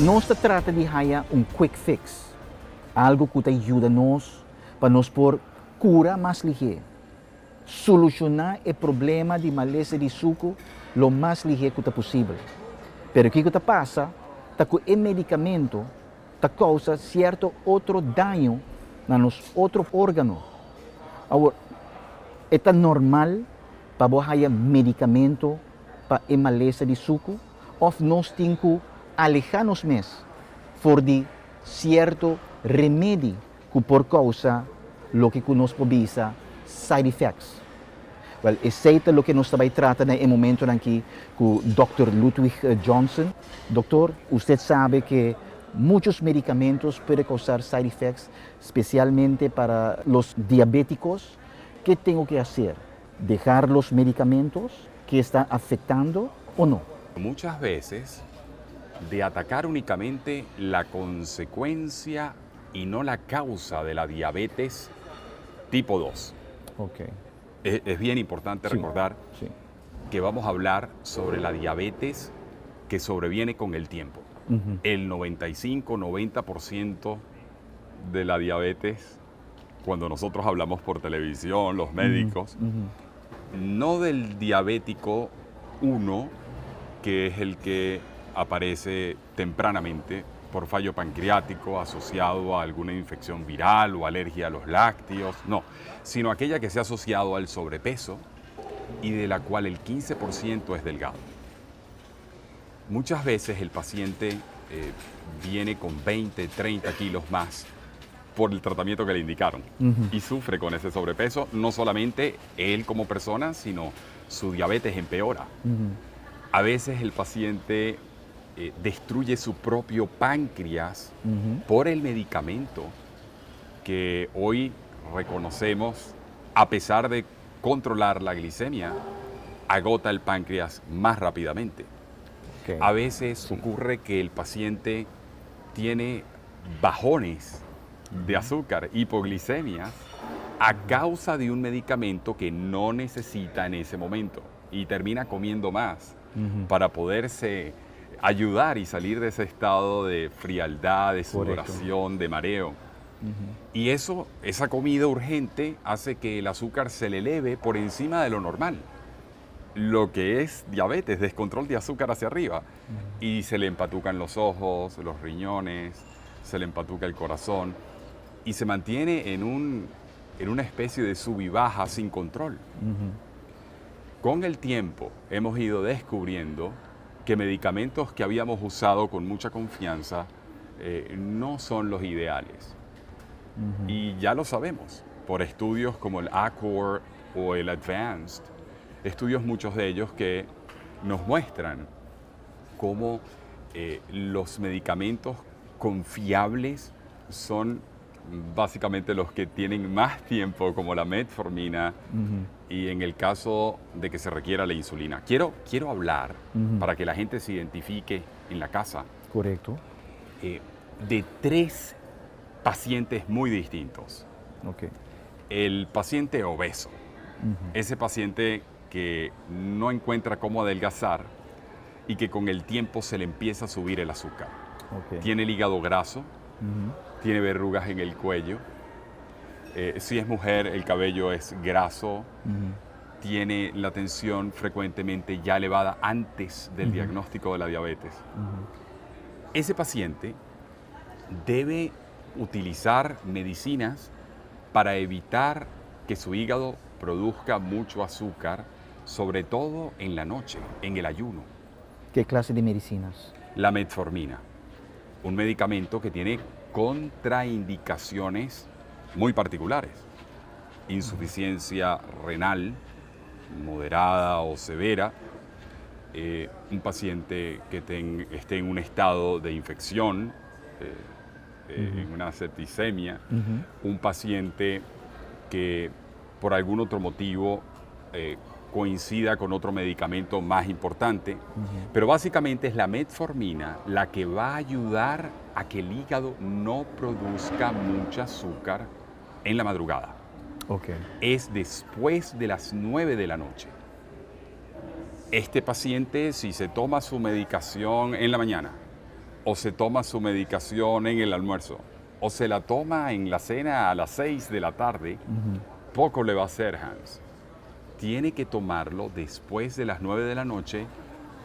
No se trata de hallar un quick fix, algo que te ayuda para nos por cura más ligera. Solucionar el problema de maleza de suco lo más ligero que posible. Pero ¿qué te pasa? Que el medicamento te causa cierto otro daño en los otros órganos. Ahora, ¿es normal para vos hallar medicamento para el maleza de suco? ¿O nos tenemos que alejarnos más de cierto remedio que por causa lo que nos provisa side effects? Well, es lo que nos estaba tratando en el momento en que con Dr. Ludwig Johnson. Doctor, usted sabe que muchos medicamentos pueden causar side effects, especialmente para los diabéticos. ¿Qué tengo que hacer? ¿Dejar los medicamentos que están afectando o no? Muchas veces, de atacar únicamente la consecuencia y no la causa de la diabetes tipo 2. Okay. Es bien importante recordar que vamos a hablar sobre la diabetes que sobreviene con el tiempo. El 95-90% de la diabetes, cuando nosotros hablamos por televisión, los médicos, no del diabético 1, que es el que aparece tempranamente por fallo pancreático asociado a alguna infección viral o alergia a los lácteos, no, sino aquella que se ha asociado al sobrepeso y de la cual el 15% es delgado. Muchas veces el paciente viene con 20, 30 kilos más por el tratamiento que le indicaron y sufre con ese sobrepeso, no solamente él como persona, sino su diabetes empeora. A veces el paciente destruye su propio páncreas por el medicamento que hoy reconocemos, a pesar de controlar la glicemia, agota el páncreas más rápidamente. Okay. A veces ocurre que el paciente tiene bajones de azúcar, hipoglicemias, a causa de un medicamento que no necesita en ese momento y termina comiendo más para poderse ayudar y salir de ese estado de frialdad, de sudoración, de mareo. Y esa comida urgente hace que el azúcar se le eleve por encima de lo normal. Lo que es diabetes, descontrol de azúcar hacia arriba. Y se le empatucan los ojos, los riñones, se le empatuca el corazón y se mantiene en una especie de sub y baja sin control. Con el tiempo hemos ido descubriendo que medicamentos que habíamos usado con mucha confianza no son los ideales. Y ya lo sabemos, por estudios como el ACOR o el Advanced, estudios muchos de ellos que nos muestran cómo los medicamentos confiables son básicamente los que tienen más tiempo, como la metformina, y en el caso de que se requiera la insulina. Quiero hablar, para que la gente se identifique en la casa, correcto, de 3 pacientes muy distintos. Okay. El paciente obeso, ese paciente que no encuentra cómo adelgazar y que con el tiempo se le empieza a subir el azúcar. Okay. Tiene el hígado graso, tiene verrugas en el cuello, si es mujer el cabello es graso, tiene la tensión frecuentemente ya elevada antes del diagnóstico de la diabetes. Ese paciente debe utilizar medicinas para evitar que su hígado produzca mucho azúcar, sobre todo en la noche, en el ayuno. ¿Qué clase de medicinas? La metformina, un medicamento que tiene contraindicaciones muy particulares. Insuficiencia renal, moderada o severa, un paciente que esté en un estado de infección, en una septicemia, un paciente que por algún otro motivo coincida con otro medicamento más importante, pero básicamente es la metformina la que va a ayudar a que el hígado no produzca mucho azúcar en la madrugada. Okay. Es después de las 9 de la noche. Este paciente, si se toma su medicación en la mañana o se toma su medicación en el almuerzo, o se la toma en la cena a las 6 de la tarde, poco le va a hacer, Hans. Tiene que tomarlo después de las 9 de la noche,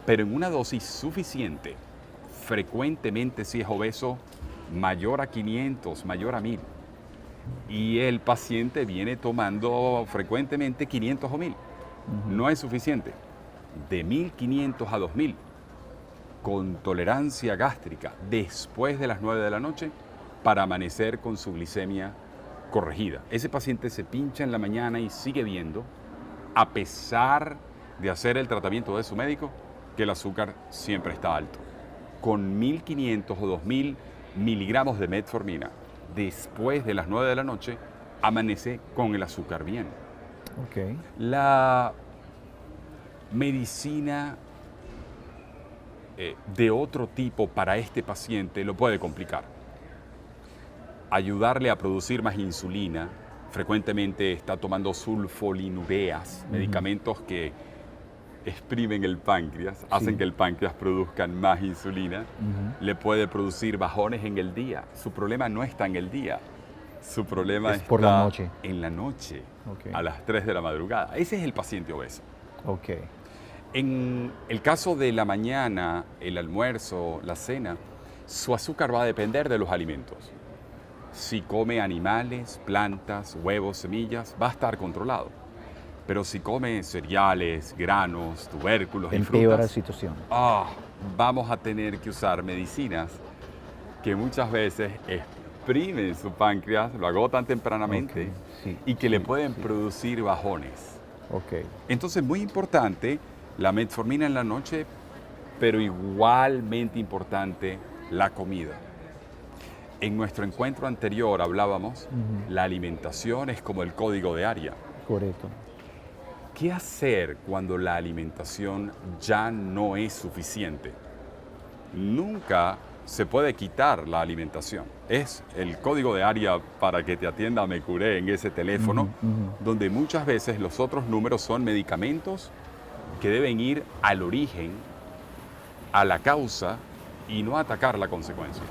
pero en una dosis suficiente. Frecuentemente, si es obeso, mayor a 500, mayor a 1000. Y el paciente viene tomando frecuentemente 500 o 1000. No es suficiente. De 1500 a 2000, con tolerancia gástrica, después de las 9 de la noche, para amanecer con su glicemia corregida. Ese paciente se pincha en la mañana y sigue viendo, a pesar de hacer el tratamiento de su médico, que el azúcar siempre está alto. Con 1500 o 2000 miligramos de metformina, después de las 9 de la noche, amanece con el azúcar bien. Okay. La medicina de otro tipo para este paciente lo puede complicar. Ayudarle a producir más insulina. Frecuentemente está tomando sulfonilureas, medicamentos que exprimen el páncreas, hacen que el páncreas produzca más insulina. Le puede producir bajones en el día. Su problema no está en el día. Su problema Es por la está noche. en la noche, Okay. a las 3 de la madrugada. Ese es el paciente obeso. Okay. En el caso de la mañana, el almuerzo, la cena, su azúcar va a depender de los alimentos. Si come animales, plantas, huevos, semillas, va a estar controlado. Pero si come cereales, granos, tubérculos y Empeora la frutas, situación. vamos a tener que usar medicinas que muchas veces exprimen su páncreas, lo agotan tempranamente, Okay, sí, y que le pueden producir bajones. Okay. Entonces, muy importante la metformina en la noche, pero igualmente importante la comida. En nuestro encuentro anterior hablábamos, la alimentación es como el código de área. Correcto. ¿Qué hacer cuando la alimentación ya no es suficiente? Nunca se puede quitar la alimentación. Es el código de área para que te atienda Me Curé en ese teléfono, donde muchas veces los otros números son medicamentos que deben ir al origen, a la causa y no atacar la consecuencia.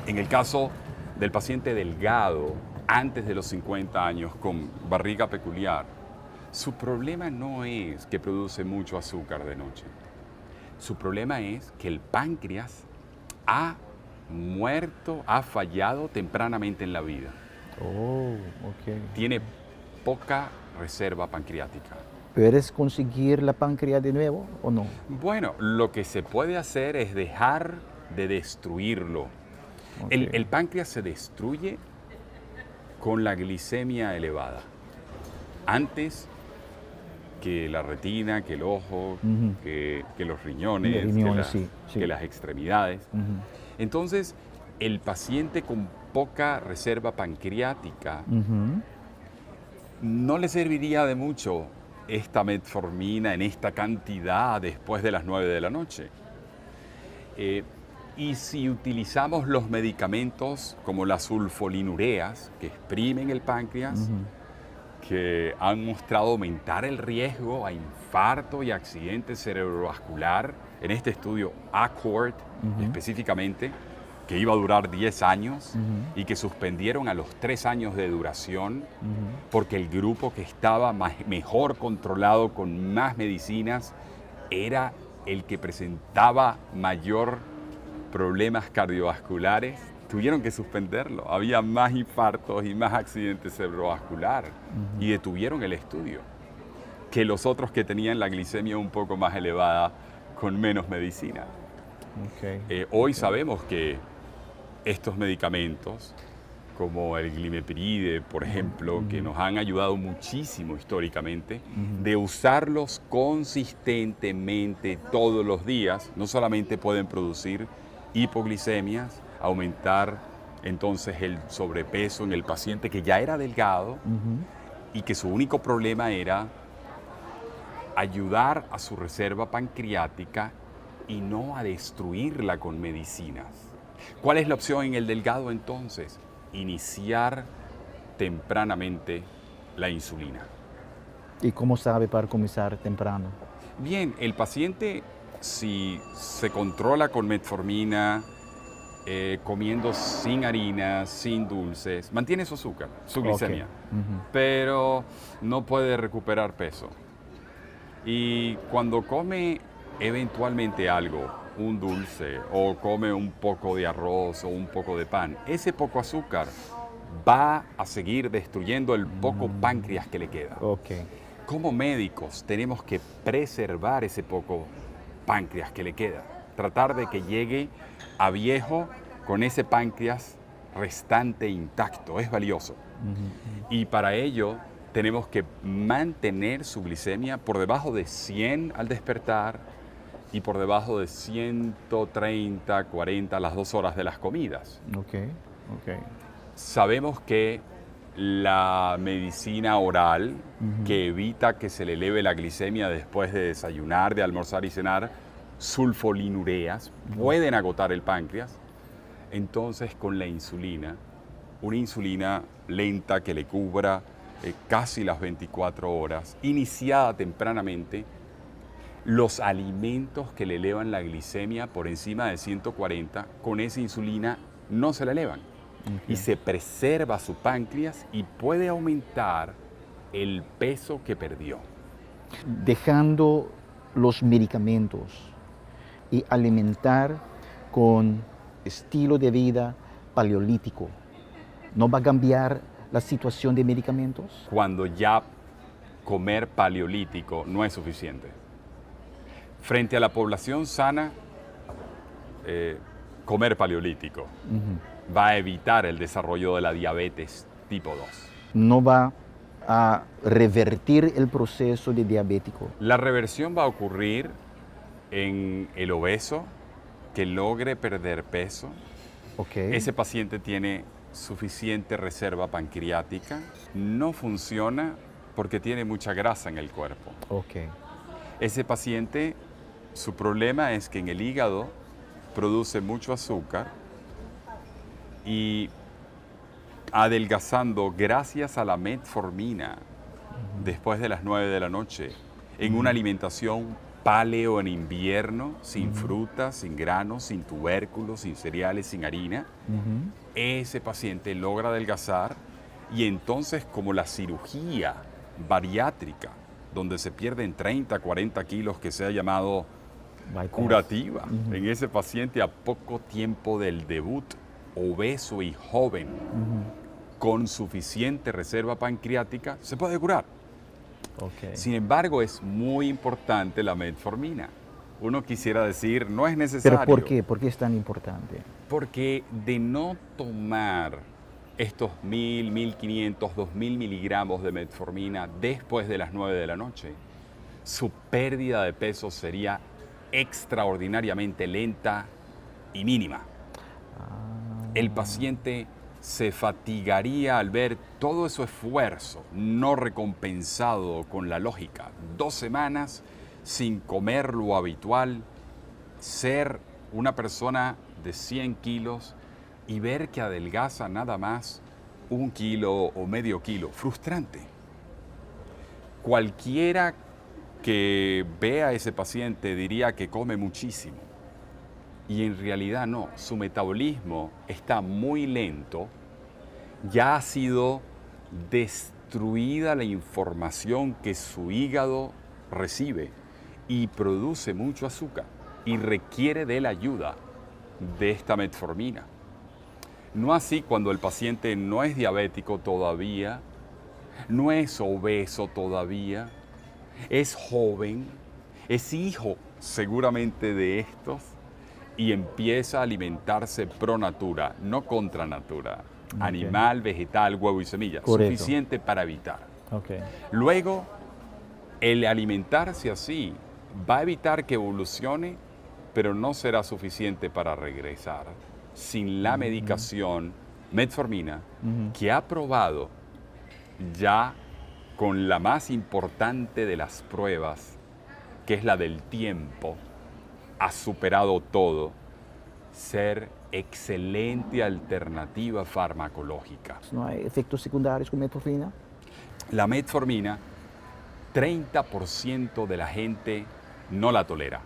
En el caso del paciente delgado, antes de los 50 años, con barriga peculiar, su problema no es que produce mucho azúcar de noche. Su problema es que el páncreas ha muerto, ha fallado tempranamente en la vida. Oh, okay. Tiene poca reserva pancreática. ¿Puedes conseguir la páncreas de nuevo o no? Bueno, lo que se puede hacer es dejar de destruirlo. Okay. El páncreas se destruye con la glicemia elevada. Antes que la retina, que el ojo, que los riñones, que las extremidades. Entonces, el paciente con poca reserva pancreática no le serviría de mucho esta metformina en esta cantidad después de las 9 de la noche. Y si utilizamos los medicamentos como las sulfonilureas que exprimen el páncreas, que han mostrado aumentar el riesgo a infarto y accidente cerebrovascular, en este estudio ACCORD específicamente, que iba a durar 10 años y que suspendieron a los 3 años de duración porque el grupo que estaba mejor controlado con más medicinas era el que presentaba mayor problemas cardiovasculares. Tuvieron que suspenderlo. Había más infartos y más accidentes cerebrovasculares y detuvieron el estudio que los otros que tenían la glicemia un poco más elevada con menos medicina. Okay. Hoy sabemos que estos medicamentos, como el glimepiride, por ejemplo, que nos han ayudado muchísimo históricamente, de usarlos consistentemente todos los días, no solamente pueden producir hipoglicemias, aumentar entonces el sobrepeso en el paciente que ya era delgado y que su único problema era ayudar a su reserva pancreática y no a destruirla con medicinas. ¿Cuál es la opción en el delgado entonces? Iniciar tempranamente la insulina. ¿Y cómo sabe para comenzar temprano? Bien, el paciente si se controla con metformina, comiendo sin harinas, sin dulces, mantiene su azúcar, su glicemia, pero no puede recuperar peso. Y cuando come eventualmente algo, un dulce, o come un poco de arroz o un poco de pan, ese poco azúcar va a seguir destruyendo el poco páncreas que le queda. Como médicos tenemos que preservar ese poco páncreas que le queda, tratar de que llegue a viejo con ese páncreas restante intacto, es valioso. Y para ello tenemos que mantener su glicemia por debajo de 100 al despertar y por debajo de 130, 40 a las 2 horas de las comidas. Sabemos que la medicina oral, que evita que se le eleve la glicemia después de desayunar, de almorzar y cenar, sulfolinureas, pueden agotar el páncreas. Entonces, con la insulina, una insulina lenta que le cubra casi las 24 horas, iniciada tempranamente, los alimentos que le elevan la glicemia por encima de 140, con esa insulina no se la elevan. Y se preserva su páncreas y puede aumentar el peso que perdió. Dejando los medicamentos y alimentar con estilo de vida paleolítico, ¿no va a cambiar la situación de medicamentos? Cuando ya comer paleolítico no es suficiente. Frente a la población sana, comer paleolítico va a evitar el desarrollo de la diabetes tipo 2. No va a revertir el proceso de diabético. La reversión va a ocurrir en el obeso que logre perder peso. Ese paciente tiene suficiente reserva pancreática, no funciona porque tiene mucha grasa en el cuerpo. Ese paciente, su problema es que en el hígado produce mucho azúcar y adelgazando gracias a la metformina después de las 9 de la noche, en una alimentación paleo en invierno, sin frutas, sin granos, sin tubérculos, sin cereales, sin harina, ese paciente logra adelgazar y entonces como la cirugía bariátrica, donde se pierden 30, 40 kilos que se ha llamado curativa, en ese paciente a poco tiempo del debut, obeso y joven, con suficiente reserva pancreática, se puede curar. Sin embargo, es muy importante la metformina. Uno quisiera decir, no es necesario. ¿Pero por qué? ¿Por qué es tan importante? Porque de no tomar estos 1000, 1500, 2000 miligramos de metformina después de las 9 de la noche, su pérdida de peso sería extraordinariamente lenta y mínima. El paciente se fatigaría al ver todo ese esfuerzo no recompensado con la lógica. 2 semanas sin comer lo habitual, ser una persona de 100 kilos y ver que adelgaza nada más 1 kilo o medio kilo. Frustrante. Cualquiera que vea a ese paciente diría que come muchísimo. Y en realidad no, su metabolismo está muy lento, ya ha sido destruida la información que su hígado recibe y produce mucho azúcar y requiere de la ayuda de esta metformina. No así cuando el paciente no es diabético todavía, no es obeso todavía, es joven, es hijo seguramente de estos, y empieza a alimentarse pro natura, no contra natura. Animal, vegetal, huevo y semilla. Correcto. Suficiente para evitar. Luego, el alimentarse así va a evitar que evolucione, pero no será suficiente para regresar sin la medicación metformina que ha probado ya con la más importante de las pruebas, que es la del tiempo, ha superado todo, ser excelente alternativa farmacológica. ¿No hay efectos secundarios con metformina? La metformina, 30% de la gente no la tolera.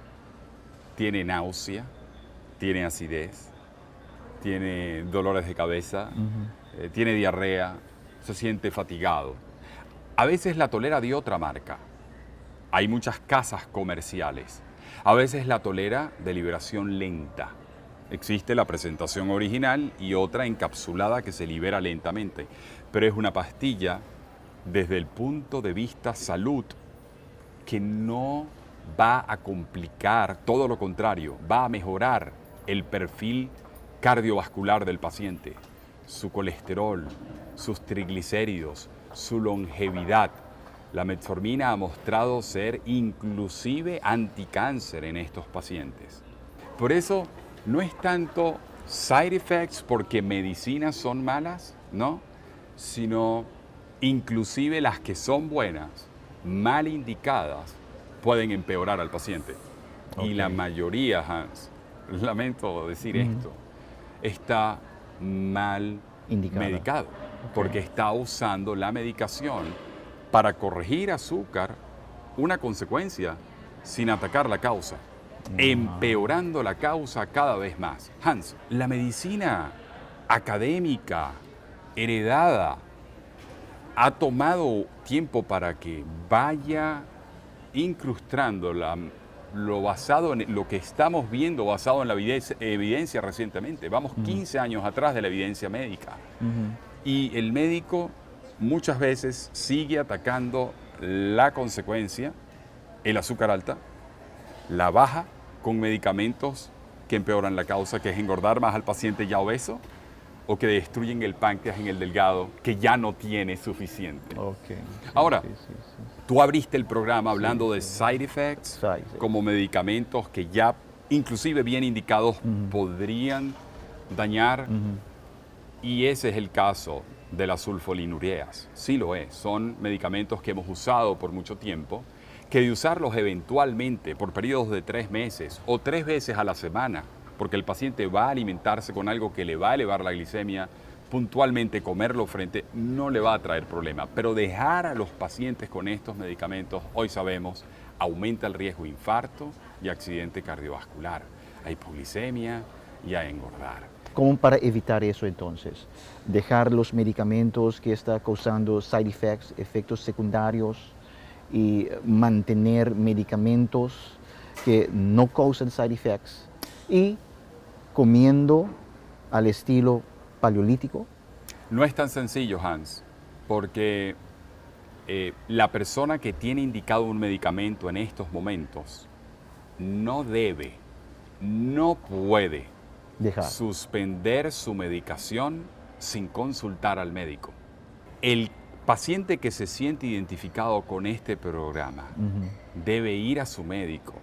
tiene náusea, tiene acidez, tiene dolores de cabeza, tiene diarrea, se siente fatigado. A veces la tolera de otra marca. Hay muchas casas comerciales. A veces la tolera de liberación lenta. Existe la presentación original y otra encapsulada que se libera lentamente. Pero es una pastilla desde el punto de vista salud que no va a complicar, todo lo contrario, va a mejorar el perfil cardiovascular del paciente, su colesterol, sus triglicéridos, su longevidad. La metformina ha mostrado ser inclusive anticáncer en estos pacientes. Por eso no es tanto side effects porque medicinas son malas, ¿no? Sino inclusive las que son buenas, mal indicadas, pueden empeorar al paciente. Y la mayoría, Hans, lamento decir esto, está mal medicado, porque está usando la medicación para corregir azúcar, una consecuencia, sin atacar la causa, empeorando la causa cada vez más. Hans, la medicina académica, heredada, ha tomado tiempo para que vaya incrustando lo basado en lo que estamos viendo, basado en la evidencia recientemente. Vamos 15 años atrás de la evidencia médica. Y el médico muchas veces sigue atacando la consecuencia, el azúcar alta, la baja con medicamentos que empeoran la causa, que es engordar más al paciente ya obeso, o que destruyen el páncreas en el delgado, que ya no tiene suficiente. Ahora, tú abriste el programa hablando de side effects, como medicamentos que ya, inclusive bien indicados, podrían dañar, y ese es el caso de las sulfonilureas. Sí lo es, son medicamentos que hemos usado por mucho tiempo, que de usarlos eventualmente por periodos de 3 meses o 3 veces a la semana, porque el paciente va a alimentarse con algo que le va a elevar la glicemia, puntualmente comerlo frente, no le va a traer problema. Pero dejar a los pacientes con estos medicamentos, hoy sabemos, aumenta el riesgo de infarto y accidente cardiovascular, a hipoglicemia y a engordar. ¿Cómo para evitar eso entonces? Dejar los medicamentos que están causando side effects, efectos secundarios, y mantener medicamentos que no causan side effects y comiendo al estilo paleolítico. No es tan sencillo, Hans, porque la persona que tiene indicado un medicamento en estos momentos no debe, no puede suspender su medicación sin consultar al médico. El paciente que se siente identificado con este programa debe ir a su médico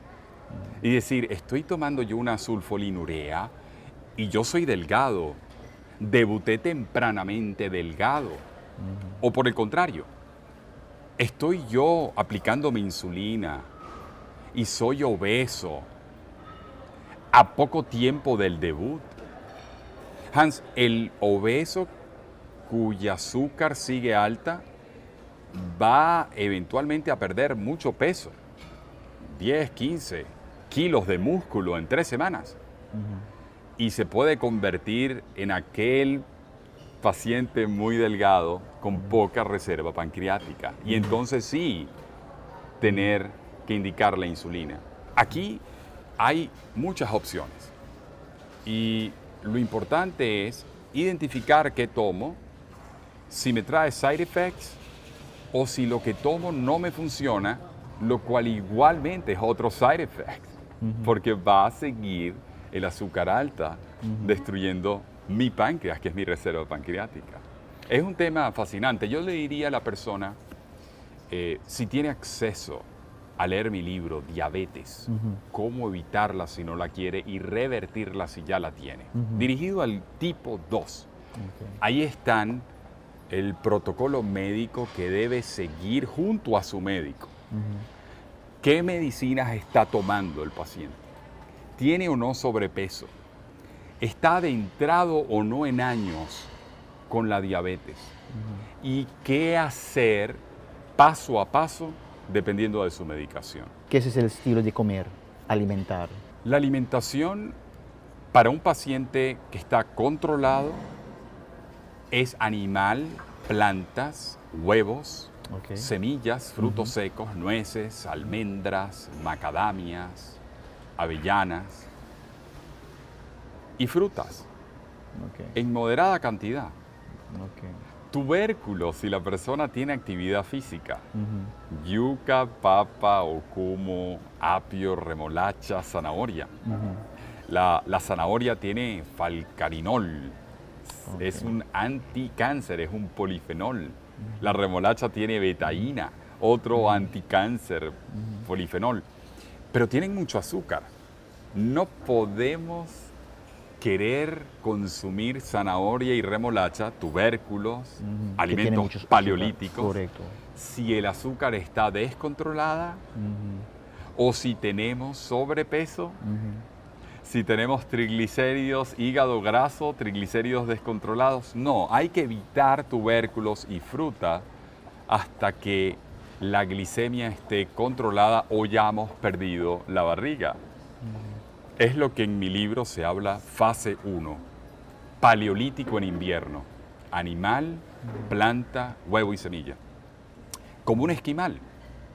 y decir, estoy tomando yo una sulfonilurea y yo soy delgado, debuté tempranamente delgado, o por el contrario, estoy yo aplicando mi insulina y soy obeso a poco tiempo del debut. Hans, el obeso cuya azúcar sigue alta va eventualmente a perder mucho peso, 10, 15 kilos de músculo en 3 semanas. Y se puede convertir en aquel paciente muy delgado con poca reserva pancreática. Y entonces sí, tener que indicar la insulina. Aquí hay muchas opciones. Y lo importante es identificar qué tomo, si me trae side effects o si lo que tomo no me funciona, lo cual igualmente es otro side effect, porque va a seguir el azúcar alta destruyendo mi páncreas, que es mi reserva pancreática. Es un tema fascinante. Yo le diría a la persona, si tiene acceso a leer mi libro, Diabetes, cómo evitarla si no la quiere y revertirla si ya la tiene, dirigido al tipo 2. Ahí están el protocolo médico que debe seguir junto a su médico. ¿Qué medicinas está tomando el paciente? ¿Tiene o no sobrepeso? ¿Está adentrado o no en años con la diabetes? ¿Y qué hacer paso a paso dependiendo de su medicación? ¿Qué es el estilo de comer, alimentar? La alimentación para un paciente que está controlado es animal, plantas, huevos, Ok. semillas, frutos secos, nueces, almendras, macadamias, avellanas y frutas Ok. en moderada cantidad. Ok. Tubérculos si la persona tiene actividad física. Ujú. Yuca, papa, ocumo, apio, remolacha, zanahoria. Ujú. La zanahoria tiene falcarinol, es Ok. un anticáncer, es un polifenol. La remolacha tiene betaína, otro anticáncer, polifenol. Pero tienen mucho azúcar. No podemos querer consumir zanahoria y remolacha, tubérculos, Ujú. Que tiene alimentos mucho azúcar. paleolíticos, Correcto. si el azúcar está descontrolada Ujú. o si tenemos sobrepeso, Ujú. si tenemos triglicéridos, hígado graso, triglicéridos descontrolados. No, hay que evitar tubérculos y fruta hasta que la glicemia esté controlada o ya hemos perdido la barriga. Es lo que en mi libro se habla fase 1, paleolítico en invierno, animal, planta, huevo y semilla. Como un esquimal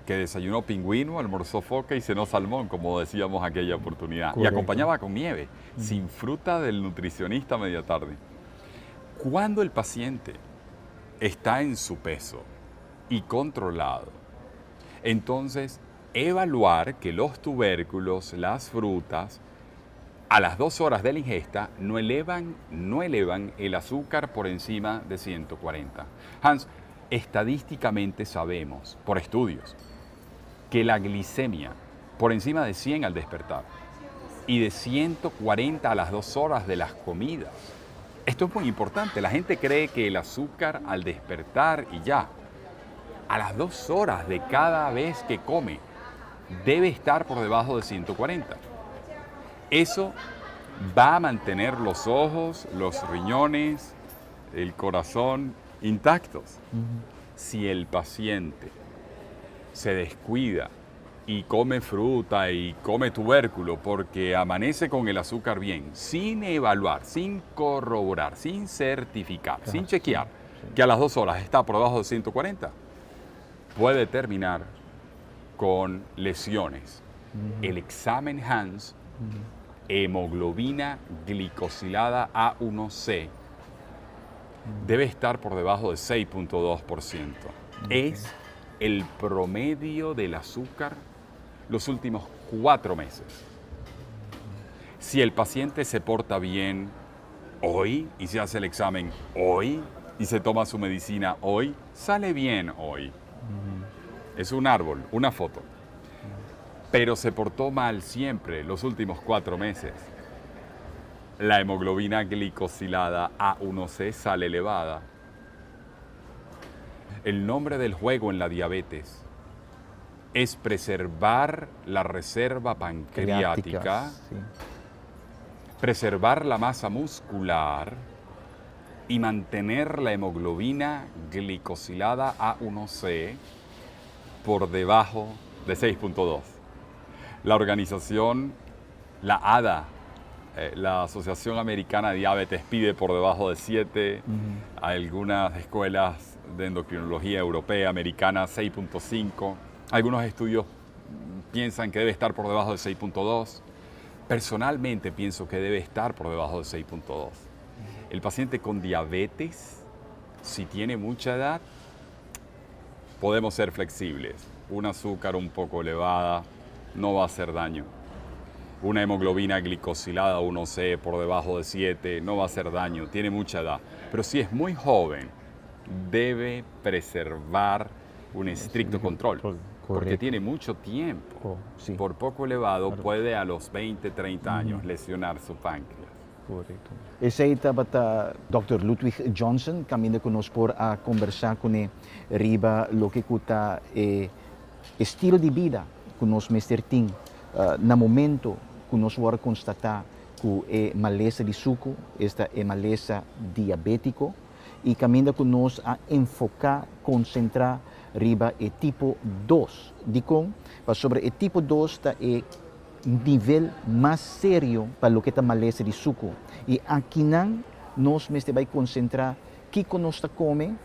que desayunó pingüino, almorzó foca y cenó salmón, como decíamos aquella oportunidad. Y Correcto. acompañaba con nieve, sin fruta del nutricionista a media tarde. Cuando el paciente está en su peso y controlado, entonces evaluar que los tubérculos, las frutas, a las 2 horas de la ingesta no elevan el azúcar por encima de 140. Hans, estadísticamente sabemos, por estudios, que la glicemia por encima de 100 al despertar y de 140 a las 2 horas de las comidas. Esto es muy importante. La gente cree que el azúcar al despertar y ya, a las 2 horas de cada vez que come, debe estar por debajo de 140. Eso va a mantener los ojos, los riñones, el corazón intactos. Si el paciente se descuida y come fruta y come tubérculo porque amanece con el azúcar bien, sin evaluar, sin corroborar, sin certificar, sin chequear que a las 2 horas está por debajo de 140, puede terminar con lesiones. El examen Hans, hemoglobina glicosilada A1C, debe estar por debajo de 6.2%. Es el promedio del azúcar los últimos 4 meses. Si el paciente se porta bien hoy y se hace el examen hoy y se toma su medicina hoy, sale bien hoy. Es un árbol, una foto. Pero se portó mal siempre los últimos 4 meses. La hemoglobina glicosilada A1C sale elevada. El nombre del juego en la diabetes es preservar la reserva pancreática, Sí. preservar la masa muscular y mantener la hemoglobina glicosilada A1C por debajo de 6.2. La organización, la ADA, la Asociación Americana de Diabetes, pide por debajo de 7. Algunas escuelas de endocrinología europea, americana, 6.5. Algunos estudios piensan que debe estar por debajo de 6.2. Personalmente pienso que debe estar por debajo de 6.2. El paciente con diabetes, si tiene mucha edad, podemos ser flexibles. Un azúcar un poco elevada no va a hacer daño. Una hemoglobina glicosilada 1C por debajo de 7 no va a hacer daño, tiene mucha edad. Pero si es muy joven, debe preservar un estricto control, porque tiene mucho tiempo. Sí. Por poco elevado puede a los 20, 30 años lesionar su páncreas. Correto. Essa estava Dr. Ludwig Johnson, caminhando conosco por a conversar com ele riba lo que cuta estilo de vida que nós Mr. Tim, na momento que nós vamos constatar que é maleza de suco, esta é maleza diabético, e caminha conosco a enfocar, concentrar riba e tipo 2. Dicom, sobre o tipo 2 é nível mais sério para o que está malese de suco. E aqui não, nós mesmo vai concentrar que nós está come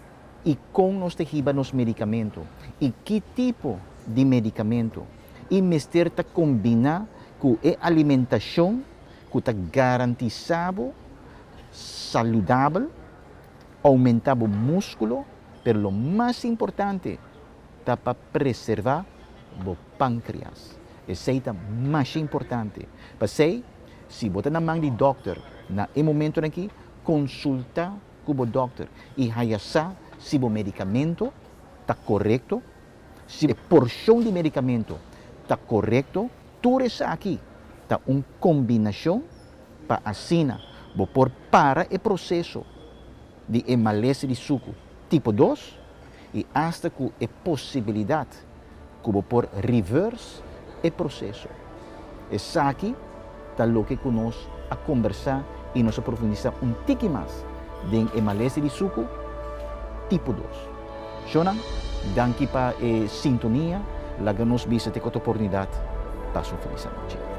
e com nós riba nos medicamentos. E que tipo de medicamento. E mesmo está combinar com a alimentação que está garantizado, saudável, aumentar o músculo, mas o mais importante está para preservar o pâncreas. Esse é o mais importante. Para sei, se você na mão de doctor, na momento aqui, consulta com o doctor e hayasa se o medicamento está correto, se a porção de medicamento está correto, tudo isso aqui está uma combinação para assina, vou pôr para o processo de hemalese de suco tipo 2 e hasta com a possibilidade que vou pôr reverse o processo. Isso aqui está o que nós a conversar e nós aprofundizar um tique mais de hemalese de suco tipo 2. Shonan, danke para a sintonia, lá que nos visa ter a oportunidade. Passo feliz noite.